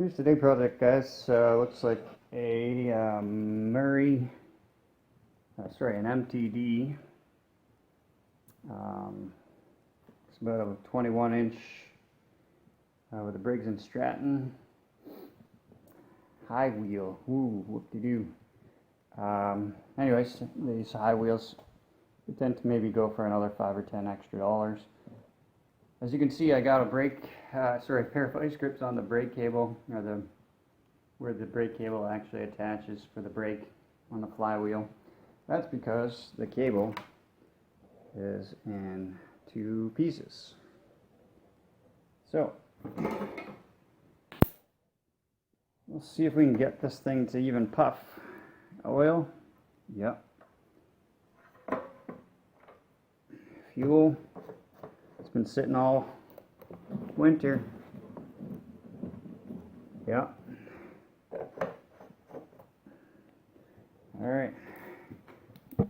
Here's today's project, guys. Looks like a an MTD. It's about a 21-inch with a Briggs & Stratton high wheel. Ooh, whoop-de-doo. Anyways, these high wheels tend to maybe go for another $5 or $10 extra. As you can see, I got a pair of vice grips on the brake cable, or where the brake cable actually attaches for the brake on the flywheel. That's because the cable is in two pieces. So we'll see if we can get this thing to even puff. Oil, yep. Fuel. It's been sitting all winter. Yeah. Alright.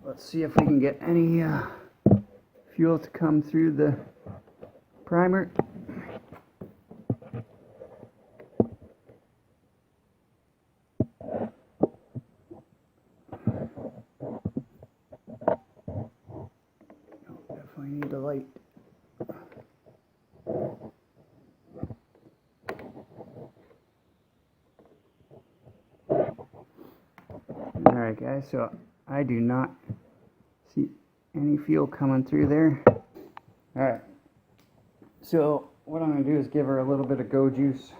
Let's see if we can get any fuel to come through the primer. Definitely need the light. Alright guys, so I do not see any fuel coming through there. Alright, so what I'm going to do is give her a little bit of go juice.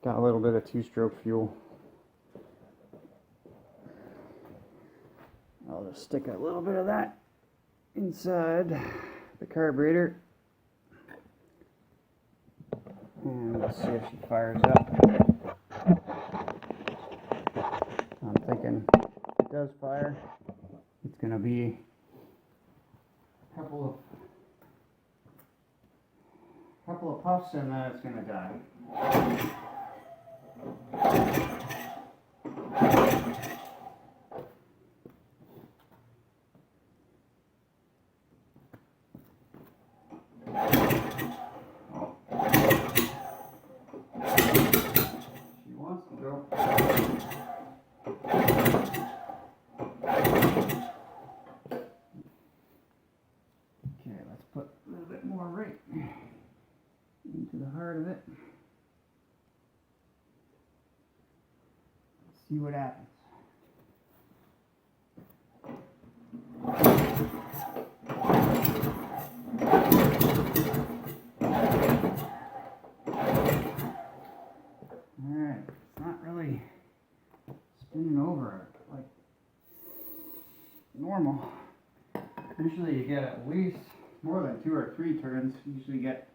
Got a little bit of two-stroke fuel. I'll just stick a little bit of that inside the carburetor. And let's see if she fires up. I'm thinking if it does fire, it's going to be a couple of puffs and then it's going to die. Okay, let's put a little bit more right into the heart of it. Let's see what happens. Alright, it's not really spinning over like normal. Usually you get at least more than 2 or 3 turns. You usually get,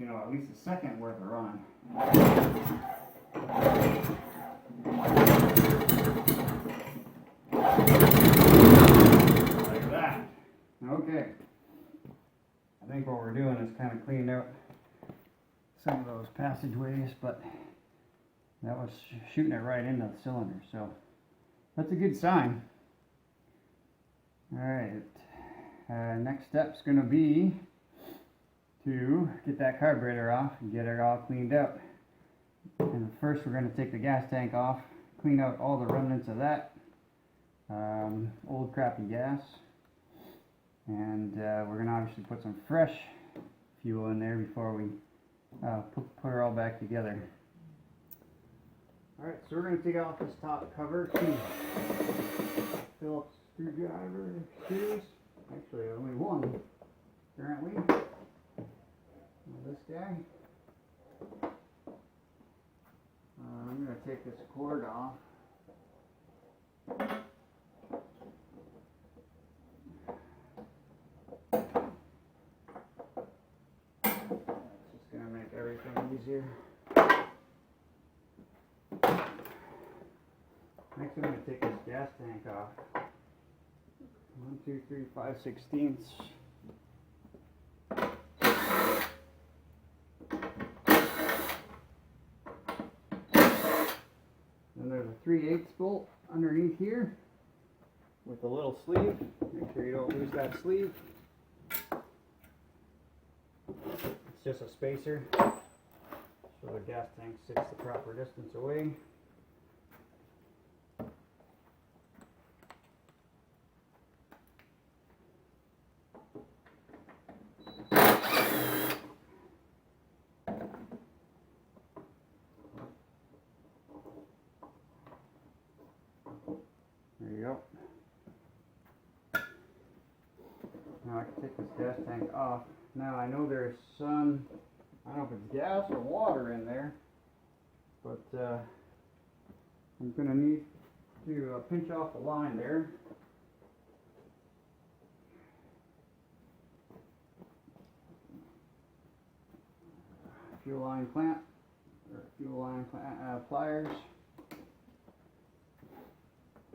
at least a second worth of run. Like that. Okay. I think what we're doing is kind of cleaning out some of those passageways, but that was shooting it right into the cylinder, so that's a good sign. Alright, next step's going to be to get that carburetor off and get it all cleaned out. And first we're going to take the gas tank off, clean out all the remnants of that old crappy gas, and we're going to obviously put some fresh fuel in there before we put her all back together. Alright, so we're going to take off this top cover too. Phillips screwdriver screws. Actually, only one currently. This guy. I'm going to take this cord off. That's just going to make everything easier. Next, I'm going to take this gas tank off. 1, 2, 3, 5/16. Then there's a 3/8 bolt underneath here with a little sleeve. Make sure you don't lose that sleeve. just a spacer, so the gas tank sits the proper distance away. There you go. Now I can take this gas tank off. Now I know there's some, I don't know if it's gas or water in there, but I'm going to need to pinch off the line there. Fuel line clamp, or fuel line pliers.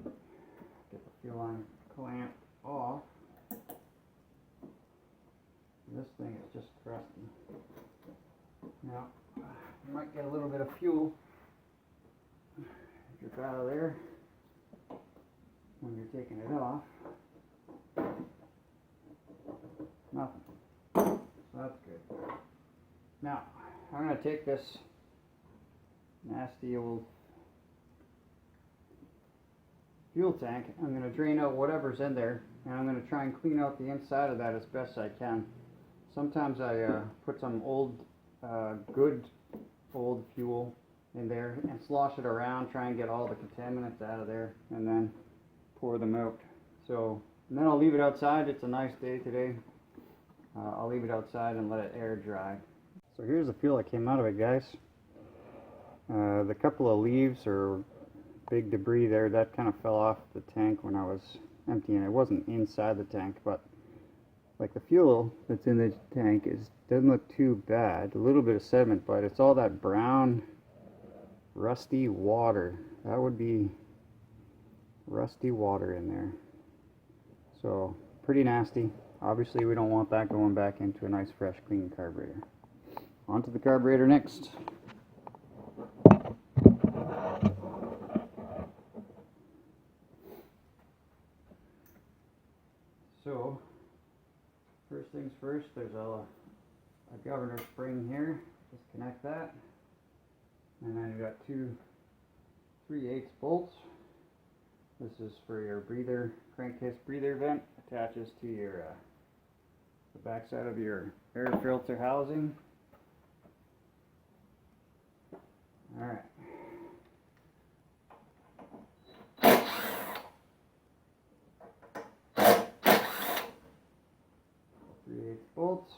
Get the fuel line clamp off. This thing is just crusty. Now, you might get a little bit of fuel drip out of there when you're taking it off. Nothing. So that's good. Now, I'm going to take this nasty old fuel tank. I'm going to drain out whatever's in there, and I'm going to try and clean out the inside of that as best I can. Sometimes I put some old, good old fuel in there and slosh it around, try and get all the contaminants out of there, and then pour them out. So, and then I'll leave it outside. It's a nice day today. I'll leave it outside and let it air dry. So here's the fuel that came out of it, guys. The couple of leaves or big debris there, that kind of fell off the tank when I was emptying it. It wasn't inside the tank, but like the fuel that's in the tank doesn't look too bad. A little bit of sediment, but it's all that brown, rusty water. That would be rusty water in there. So pretty nasty. Obviously we don't want that going back into a nice fresh clean carburetor. Onto the carburetor next. So first things first, there's a governor spring here. Disconnect that. And then you've got two 3/8 bolts. This is for your breather, crankcase breather vent. Attaches to your the back side of your air filter housing. Alright. 3/8 bolts.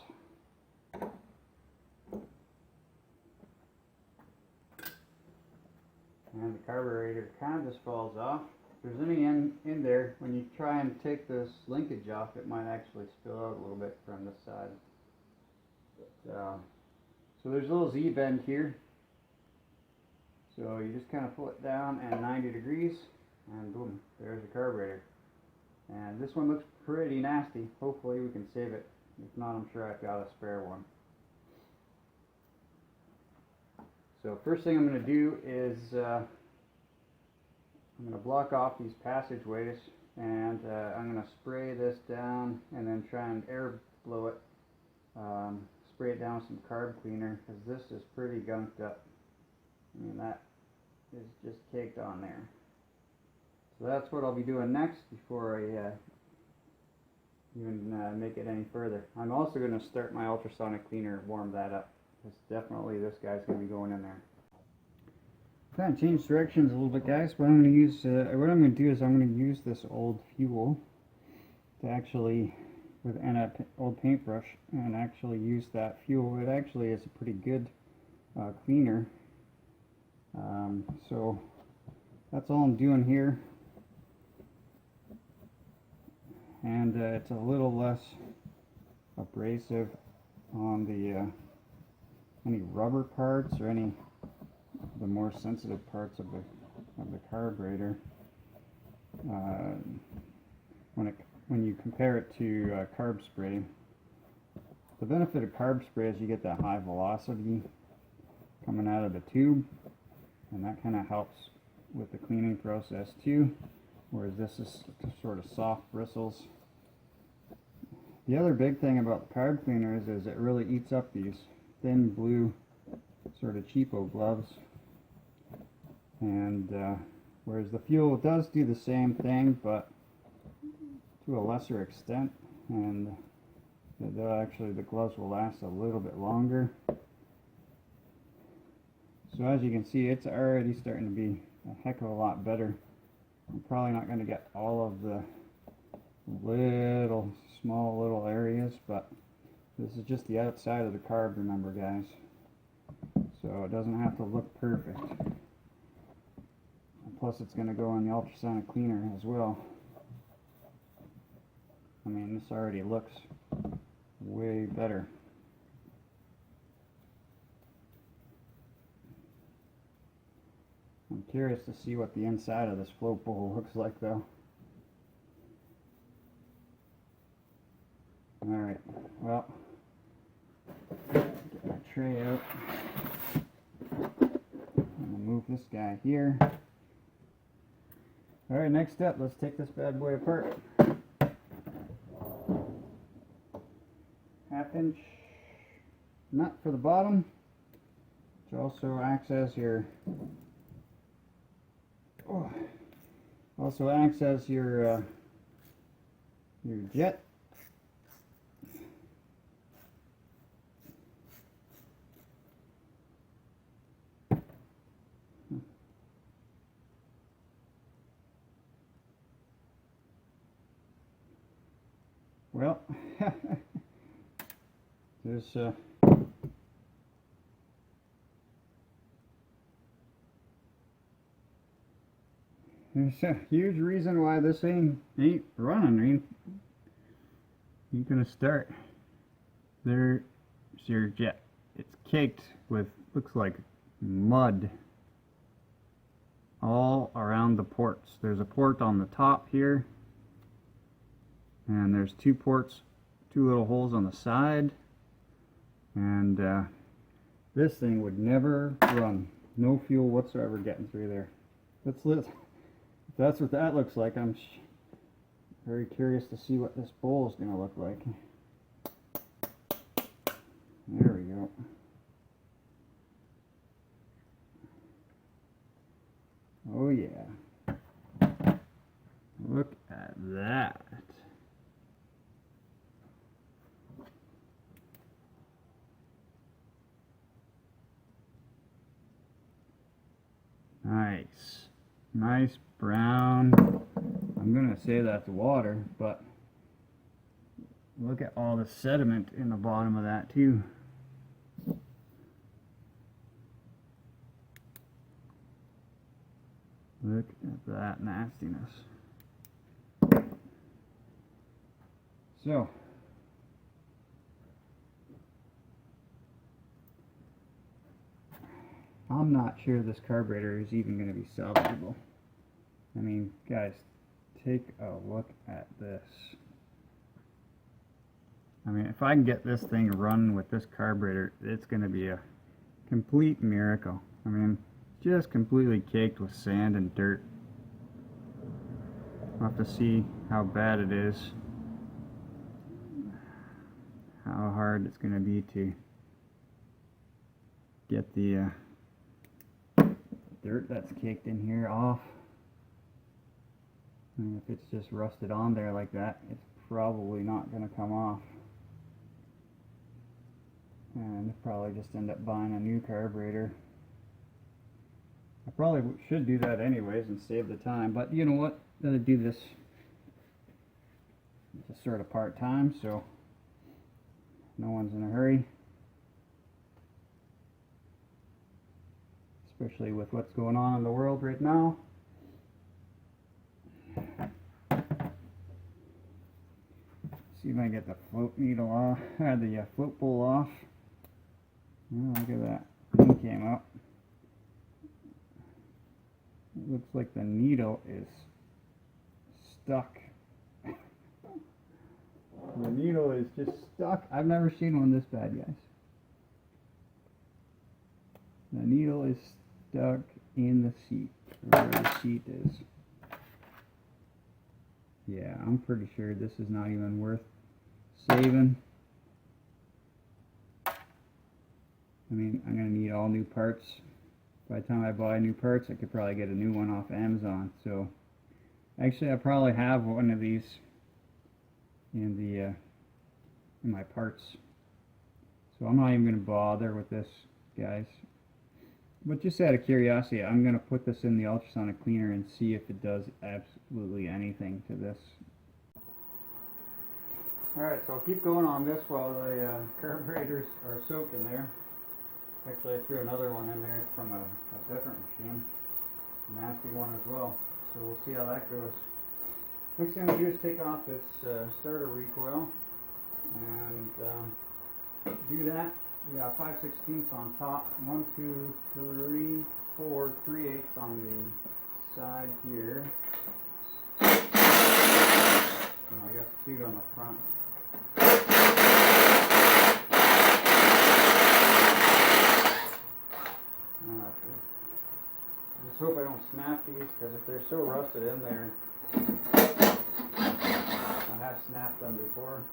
And the carburetor kind of just falls off. If there's any in there, when you try and take this linkage off, it might actually spill out a little bit from this side. But, so there's a little Z bend here. So you just kind of pull it down at 90 degrees, and boom, there's the carburetor. And this one looks pretty nasty. Hopefully we can save it. If not, I'm sure I've got a spare one. So first thing I'm going to do is I'm going to block off these passageways, and I'm going to spray this down and then try and air blow it. Spray it down with some carb cleaner, because this is pretty gunked up. I mean, that is just caked on there. So that's what I'll be doing next before I even make it any further. I'm also going to start my ultrasonic cleaner, warm that up. Because definitely this guy's going to be going in there. Kind of change directions a little bit, guys. What I'm going to use, what I'm going to do is I'm going to use this old fuel to actually, and an old paintbrush, and actually use that fuel. It actually is a pretty good cleaner. So that's all I'm doing here, and it's a little less abrasive on the any rubber parts or any of the more sensitive parts of the carburetor. When you compare it to carb spray, the benefit of carb spray is you get that high velocity coming out of the tube, and that kind of helps with the cleaning process too, whereas this is just sort of soft bristles. The other big thing about the carb cleaner is it really eats up these thin blue sort of cheapo gloves. And whereas the fuel does do the same thing, but to a lesser extent, and actually the gloves will last a little bit longer. So as you can see, it's already starting to be a heck of a lot better. I'm probably not going to get all of the small little areas, but this is just the outside of the carb, remember guys. So it doesn't have to look perfect. Plus it's going to go in the ultrasonic cleaner as well. I mean, this already looks way better. I'm curious to see what the inside of this float bowl looks like though. Alright, well, get my tray out. I'm going to move this guy here. Alright, next up, let's take this bad boy apart. 1/2 inch nut for the bottom, which also acts as your jet. Well, there's a huge reason why this thing ain't running. Ain't gonna start. There's your jet. It's caked with, looks like mud all around the ports. There's a port on the top here, and there's two ports, two little holes on the side, and this thing would never run. No fuel whatsoever getting through there. If that's what that looks like, I'm very curious to see what this bowl is going to look like. There we go. Oh yeah. Look at that. Nice. Nice brown. I'm going to say that's water, but look at all the sediment in the bottom of that too. Look at that nastiness. So, I'm not sure this carburetor is even going to be salvageable. I mean, guys, take a look at this. I mean, if I can get this thing running with this carburetor, it's going to be a complete miracle. I mean, just completely caked with sand and dirt. We'll have to see how bad it is, how hard it's going to be to get the dirt that's caked in here off. And if it's just rusted on there like that, it's probably not going to come off. And probably just end up buying a new carburetor. I probably should do that anyways and save the time, but you know what? I'm going to do this just sort of part-time, so no one's in a hurry. Especially with what's going on in the world right now. See if I can get the float needle off, the float bowl off. Oh, look at that. Thing came up. It looks like the needle is stuck. The needle is just stuck. I've never seen one this bad, guys. The needle is stuck in the seat, where the seat is. Yeah, I'm pretty sure this is not even worth saving. I mean, I'm going to need all new parts. By the time I buy new parts, I could probably get a new one off Amazon. So actually, I probably have one of these in my parts. So I'm not even going to bother with this, guys. But just out of curiosity, I'm going to put this in the ultrasonic cleaner and see if it does absolutely anything to this. Alright, so I'll keep going on this while the carburetors are soaking there. Actually, I threw another one in there from a different machine. A nasty one as well. So we'll see how that goes. Next thing I'm going to do is take off this starter recoil. And do that. We got 5/16 on top. 1, 2, 3, 4, 3/8 on the side here. Oh, I guess 2 on the front. Just hope I don't snap these, because if they're so rusted in there, I have snapped them before.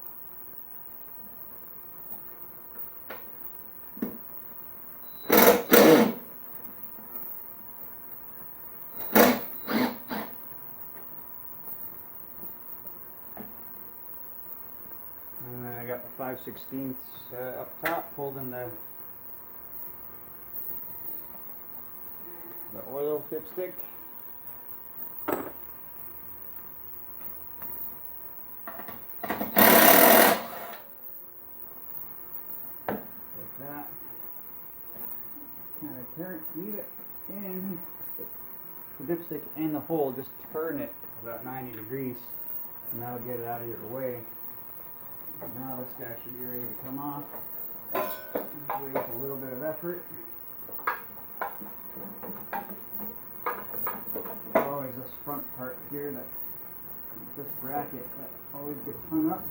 And then I got the 5/16 up top holding the oil dipstick. Like that. Kind of leave it in the dipstick in the hole, just turn it about 90 degrees, and that'll get it out of your way. Now this guy should be ready to come off. With a little bit of effort. Always this front part here, this bracket that always gets hung up.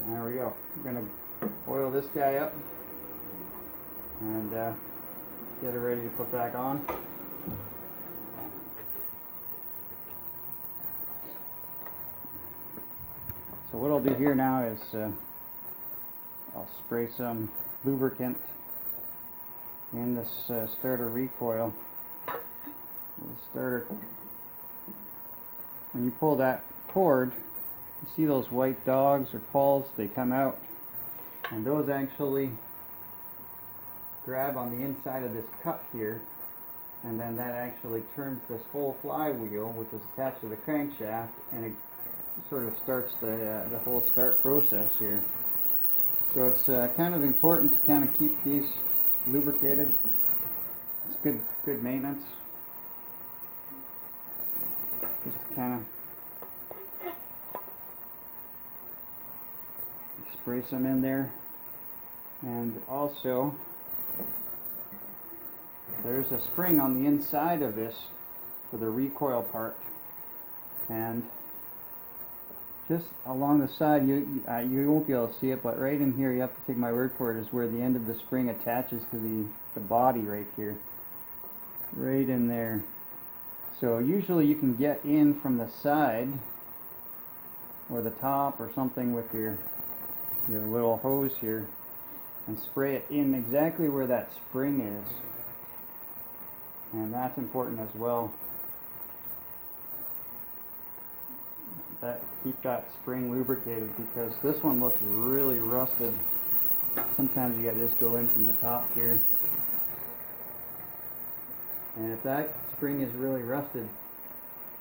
There we go. I'm going to oil this guy up and get it ready to put back on. So what I'll do here now is I'll spray some lubricant in this starter recoil. The starter, when you pull that cord, you see those white dogs or pawls, they come out, and those actually grab on the inside of this cup here, and then that actually turns this whole flywheel, which is attached to the crankshaft, and it sort of starts the whole start process here. So it's kind of important to kind of keep these lubricated. It's good maintenance. Just kind of spray some in there. And also there's a spring on the inside of this for the recoil part, and just along the side, you won't be able to see it, but right in here, you have to take my word for it, is where the end of the spring attaches to the body right here. Right in there. So usually you can get in from the side or the top or something with your little hose here and spray it in exactly where that spring is. And that's important as well. Keep that spring lubricated, because this one looks really rusted. Sometimes you gotta just go in from the top here. And if that spring is really rusted,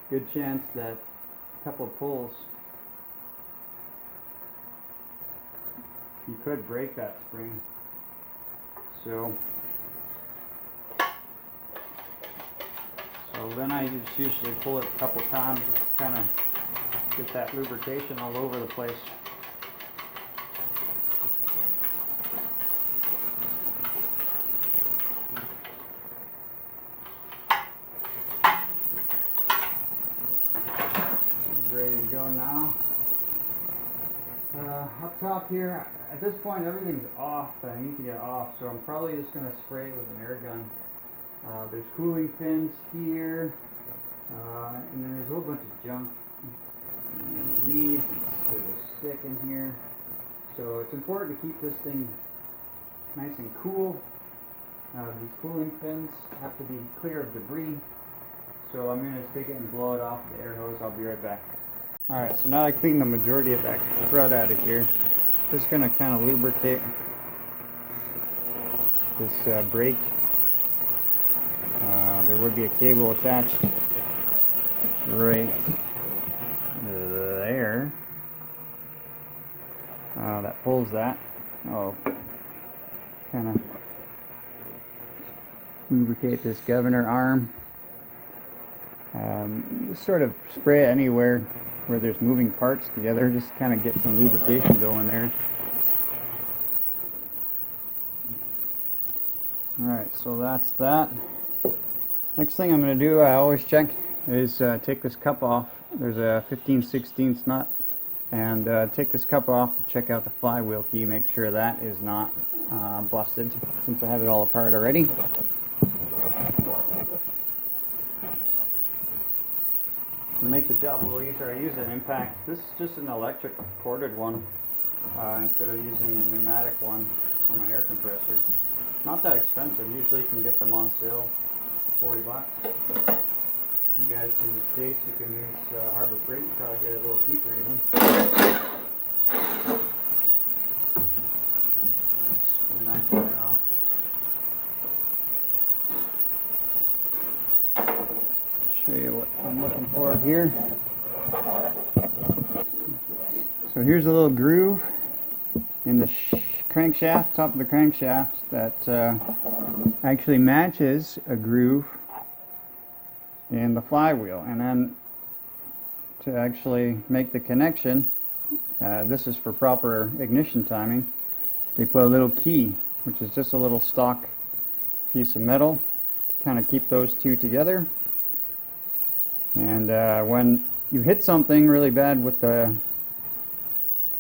good chance that a couple of pulls, you could break that spring. So then I just usually pull it a couple times, just to kind of get that lubrication all over the place. It's ready to go now. Up top here, at this point everything's off, but I need to get it off, so I'm probably just going to spray it with an air gun. There's cooling fins here, and then there's a whole bunch of junk. leaves, there's a stick in here. So it's important to keep this thing nice and cool. These cooling fins have to be clear of debris. So I'm going to stick it and blow it off the air hose. I'll be right back. Alright, so now I cleaned the majority of that crud out of here. Just going to kind of lubricate this brake. There would be a cable attached right there. That pulls that. I'll kind of lubricate this governor arm. Just sort of spray it anywhere where there's moving parts together. Just kind of get some lubrication going there. Alright, so that's that. Next thing I'm going to do, I always check, is take this cup off. There's a 15/16 nut. And take this cup off to check out the flywheel key, make sure that is not busted, since I have it all apart already. To make the job a little easier, I use an impact. This is just an electric corded one instead of using a pneumatic one for my air compressor. Not that expensive. Usually you can get them on sale, 40 bucks. You guys in the States, you can use Harbor Freight, you probably get a little cheaper even. Pull the knife right off. Show you what I'm looking for here. So here's a little groove in the crankshaft, top of the crankshaft, that actually matches a groove in the flywheel. And then to actually make the connection, this is for proper ignition timing, they put a little key, which is just a little stock piece of metal to kind of keep those two together. And when you hit something really bad with the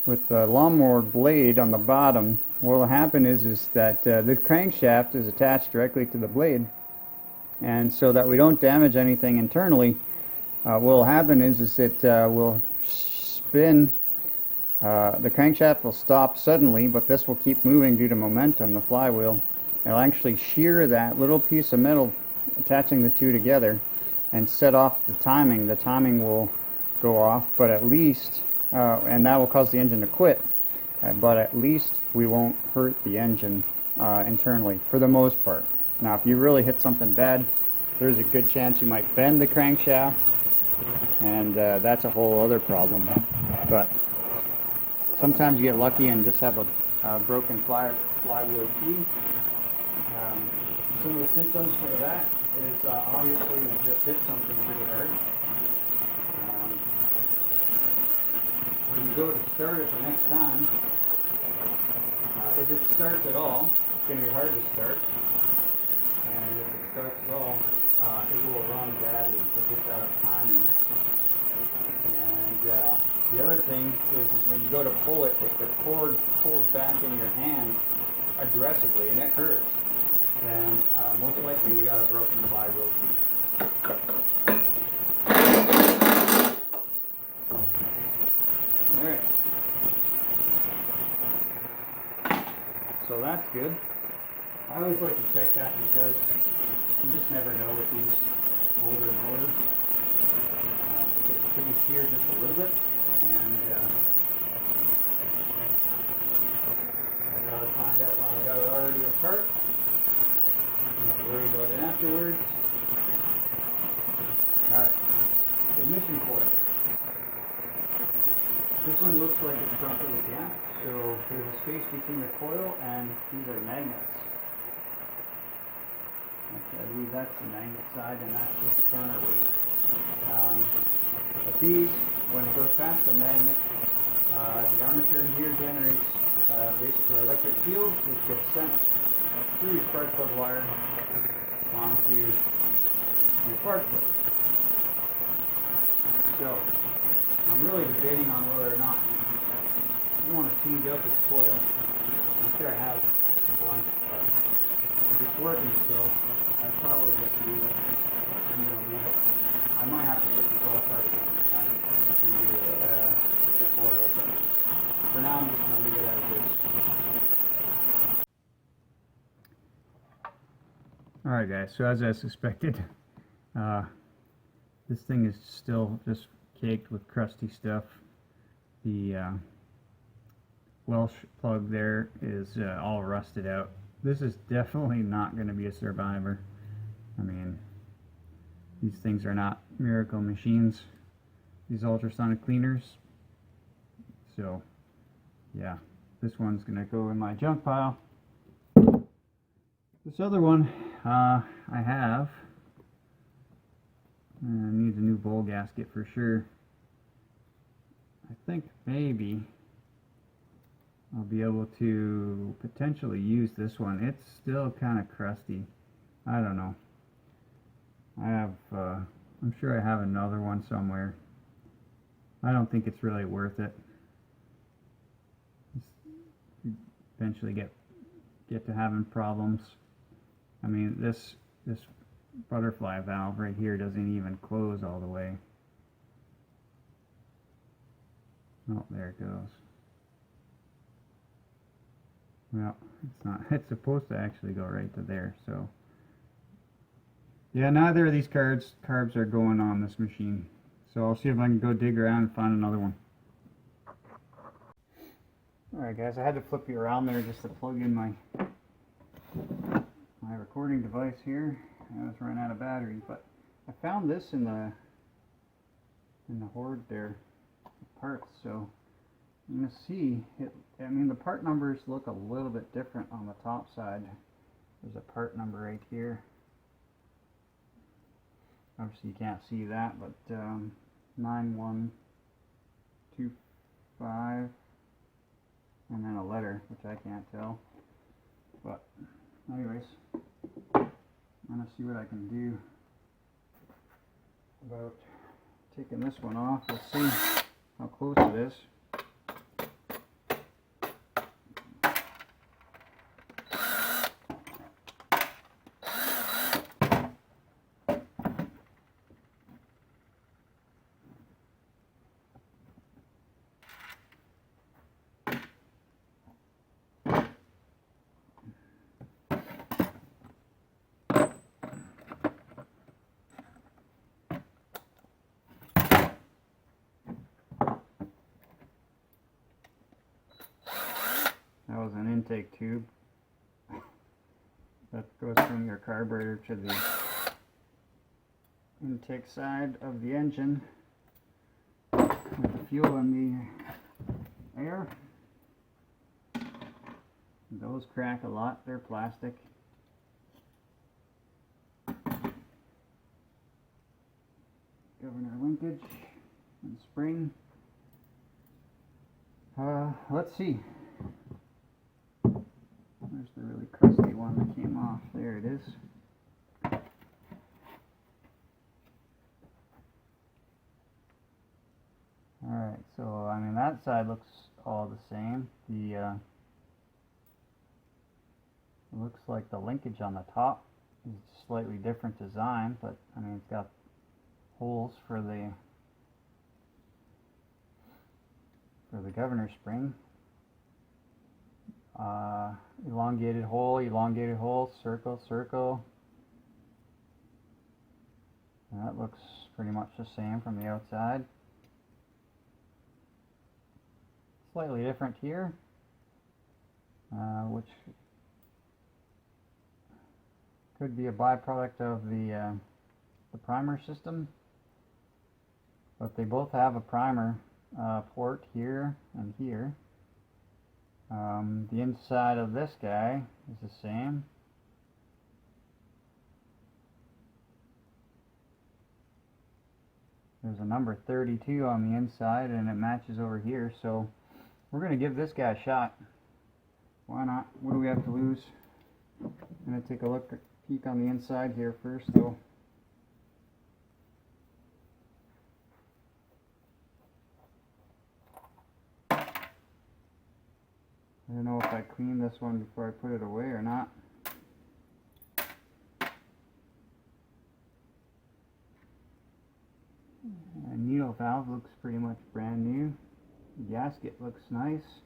lawnmower blade on the bottom, what will happen is that this crankshaft is attached directly to the blade. And so that we don't damage anything internally, what will happen is it will spin, the crankshaft will stop suddenly, but this will keep moving due to momentum, the flywheel. It'll actually shear that little piece of metal attaching the two together and set off the timing. The timing will go off, but at least, and that will cause the engine to quit, but at least we won't hurt the engine internally, for the most part. Now, if you really hit something bad, there's a good chance you might bend the crankshaft, and that's a whole other problem. But sometimes you get lucky and just have a broken flywheel key. Some of the symptoms for that is obviously you just hit something pretty hard. When you go to start it the next time, if it starts at all, it's going to be hard to start. And if it starts at all, it will run badly if it gets out of timing. And the other thing is when you go to pull it, if the cord pulls back in your hand aggressively and it hurts, then most likely you got a broken flywheel. Alright. So that's good. I always like to check that because you just never know with these older motors. It could be sheared just a little bit, and I'd rather find out when I got it already apart. I'm not worried about it afterwards. Alright, ignition coil. This one looks like it's properly gapped, so there's a space between the coil and these are magnets. Okay, I believe that's the magnet side, and that's just the counterweight. But these, when it goes past the magnet, the armature here generates basically electric field, which gets sent through your spark plug wire onto your spark plug. So, I'm really debating on whether or not I want to change out this coil. I'm sure I have one, but if it's working still, I'd probably just leave it. Leave it. I might have to put this all apart again and now I'm just going to leave it as is. Alright guys, so as I suspected, this thing is still just caked with crusty stuff. The Welsh plug there is all rusted out. This is definitely not going to be a survivor. I mean, these things are not miracle machines, these ultrasonic cleaners. So yeah, this one's going to go in my junk pile. This other one I have needs a new bowl gasket for sure. I think maybe I'll be able to potentially use this one. It's still kind of crusty. I don't know. I have, I'm sure I have another one somewhere. I don't think it's really worth it. Eventually get to having problems. I mean, this butterfly valve right here doesn't even close all the way. Oh, there it goes. Well, it's not. It's supposed to actually go right to there, so. Yeah, neither of these carbs are going on this machine. So I'll see if I can go dig around and find another one. Alright guys, I had to flip you around there just to plug in my recording device here. I was running out of battery, but I found this in the hoard there, parts, so I'm going to see it. I mean, the part numbers look a little bit different on the top side. There's a part number right here. Obviously you can't see that, but 9125, and then a letter, which I can't tell. But anyways, I'm going to see what I can do about taking this one off. Let's see how close it is. That was an intake tube that goes from your carburetor to the intake side of the engine with the fuel and the air. Those crack a lot, they're plastic. Governor linkage and spring. Let's see. There's the really crusty one that came off. There it is. Alright, so I mean that side looks all the same. It looks like the linkage on the top is slightly different design, but I mean it's got holes for the governor spring. Elongated hole, circle, circle. And that looks pretty much the same from the outside. Slightly different here, which could be a byproduct of the primer system. But they both have a primer port here and here. The inside of this guy is the same. There's a number 32 on the inside and it matches over here, so we're going to give this guy a shot. Why not? What do we have to lose? I'm going to take a peek on the inside here first though. I don't know if I clean this one before I put it away or not. The needle valve looks pretty much brand new. The gasket looks nice.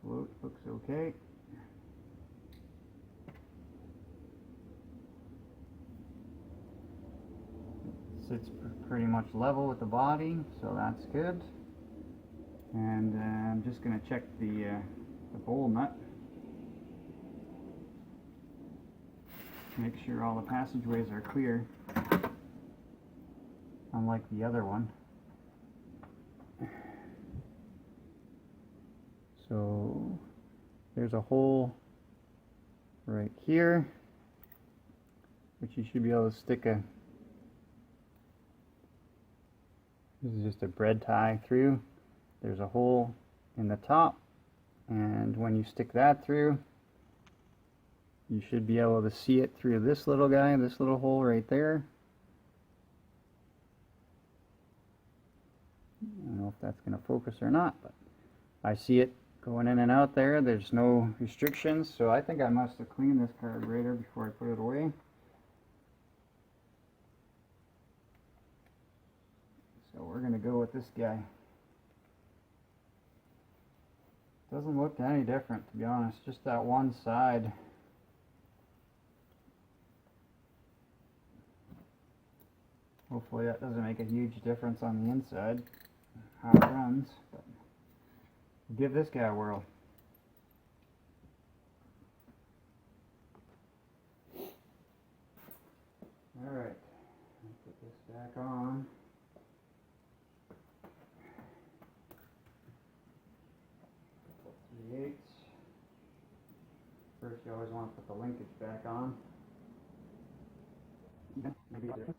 float looks okay. Sits pretty much level with the body, so that's good. And I'm just going to check the bowl nut. Make sure all the passageways are clear, unlike the other one. So there's a hole right here, which you should be able to stick a, this is just a bread tie through. There's a hole in the top, and when you stick that through, you should be able to see it through this little guy, this little hole right there. I don't know if that's going to focus or not, but I see it going in and out there. There's no restrictions, so I think I must have cleaned this carburetor before I put it away. So we're going to go with this guy. Doesn't look any different, to be honest, just that one side. Hopefully that doesn't make a huge difference on the inside, how it runs. But we'll give this guy a whirl. Alright, put this back on. Put 3/8. First you always want to put the linkage back on. Yeah, maybe there.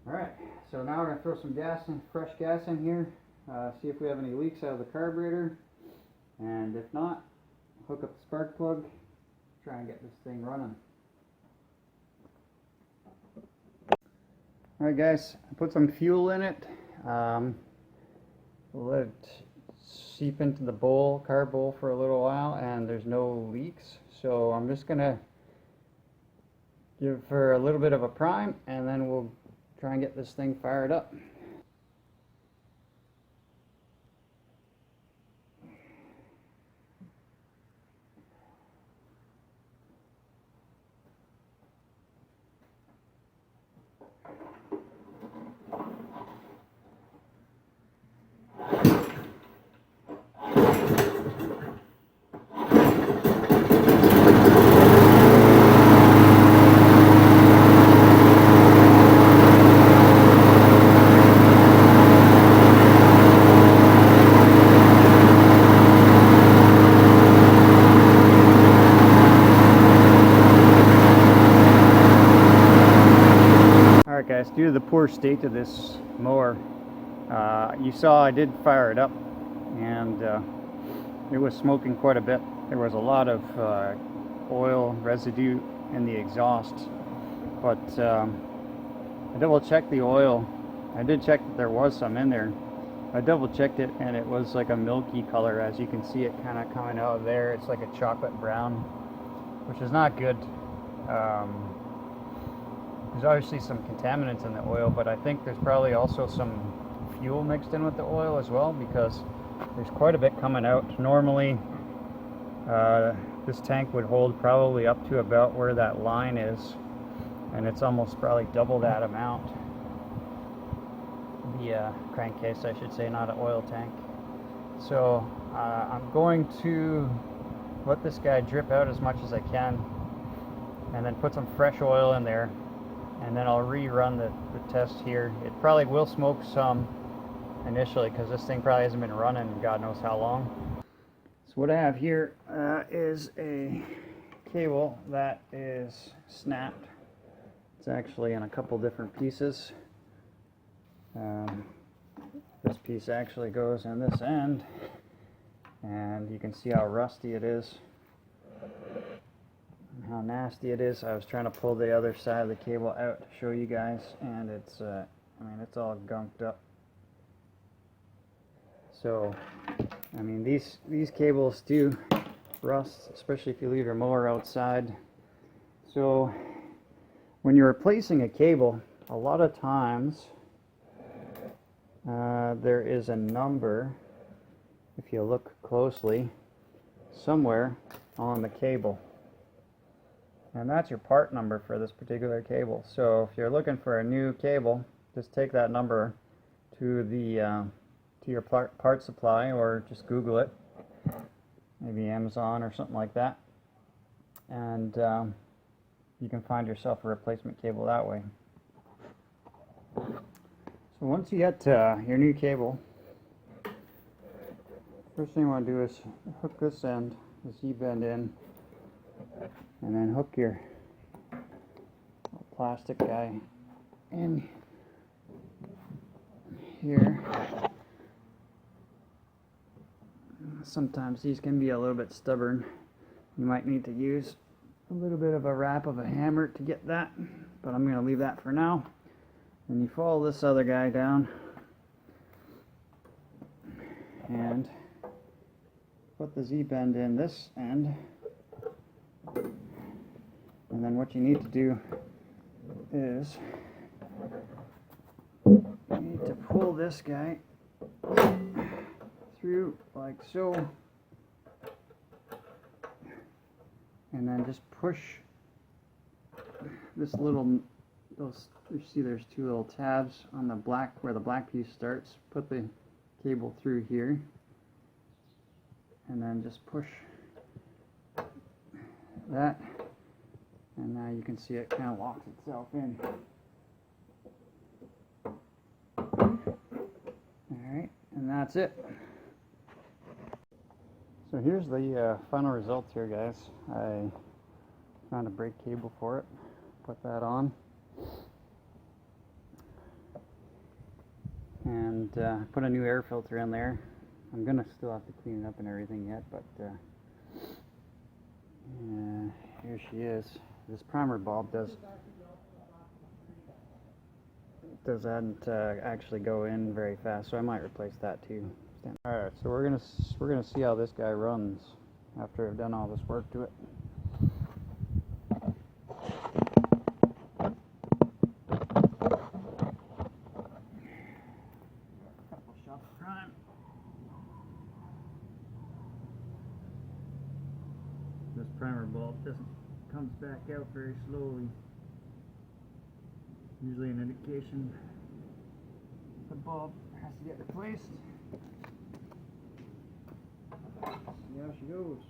Alright, so now we're going to throw some gas in, fresh gas in here, see if we have any leaks out of the carburetor, and if not, hook up the spark plug, try and get this thing running. Alright guys, I put some fuel in it, let it seep into the bowl, carb bowl for a little while, and there's no leaks, so I'm just going to give her a little bit of a prime, and then we'll try and get this thing fired up. due to the poor state of this mower, you saw I did fire it up, and it was smoking quite a bit. There was a lot of oil residue in the exhaust, but I double checked the oil. I did check that there was some in there. I double checked it, and it was like a milky color. As you can see, it kind of coming out of there. It's like a chocolate brown, which is not good. There's obviously some contaminants in the oil, but I think there's probably also some fuel mixed in with the oil as well, because there's quite a bit coming out. Normally this tank would hold probably up to about where that line is, and it's almost probably double that amount. The crankcase, I should say, not an oil tank. So I'm going to let this guy drip out as much as I can, and then put some fresh oil in there, and then I'll rerun the test here. It probably will smoke some initially, because this thing probably hasn't been running God knows how long. So what I have here is a cable that is snapped. It's actually in a couple different pieces. This piece actually goes in this end, and you can see how rusty it is and how nasty it is. I was trying to pull the other side of the cable out to show you guys, and it's I mean, it's all gunked up. So I mean, these cables do rust, especially if you leave your mower outside. So when you're replacing a cable, a lot of times there is a number, if you look closely, somewhere on the cable, and that's your part number for this particular cable. So if you're looking for a new cable, just take that number to the to your part supply, or just Google it, maybe Amazon or something like that, and you can find yourself a replacement cable that way. So once you get your new cable, first thing you want to do is hook this end, the Z-bend in, and then hook your plastic guy in here. Sometimes these can be a little bit stubborn. You might need to use a little bit of a wrap of a hammer to get that, but I'm going to leave that for now. And you follow this other guy down and put the Z-bend in this end, and then what you need to do is you need to pull this guy through like so, and then just push this little, you see there's two little tabs on the black, where the black piece starts. Put the cable through here, and then just push that, and now you can see it kind of locks itself in. Alright, and that's it. So here's the final results here, guys. I found a brake cable for it, put that on, and put a new air filter in there. I'm gonna still have to clean it up and everything yet, but here she is. This primer bulb doesn't actually go in very fast, so I might replace that too. Alright, so we're gonna see how this guy runs after I've done all this work to it. Couple shots of prime. This primer bulb comes back out very slowly. Usually an indication the bulb has to get replaced. See how she goes.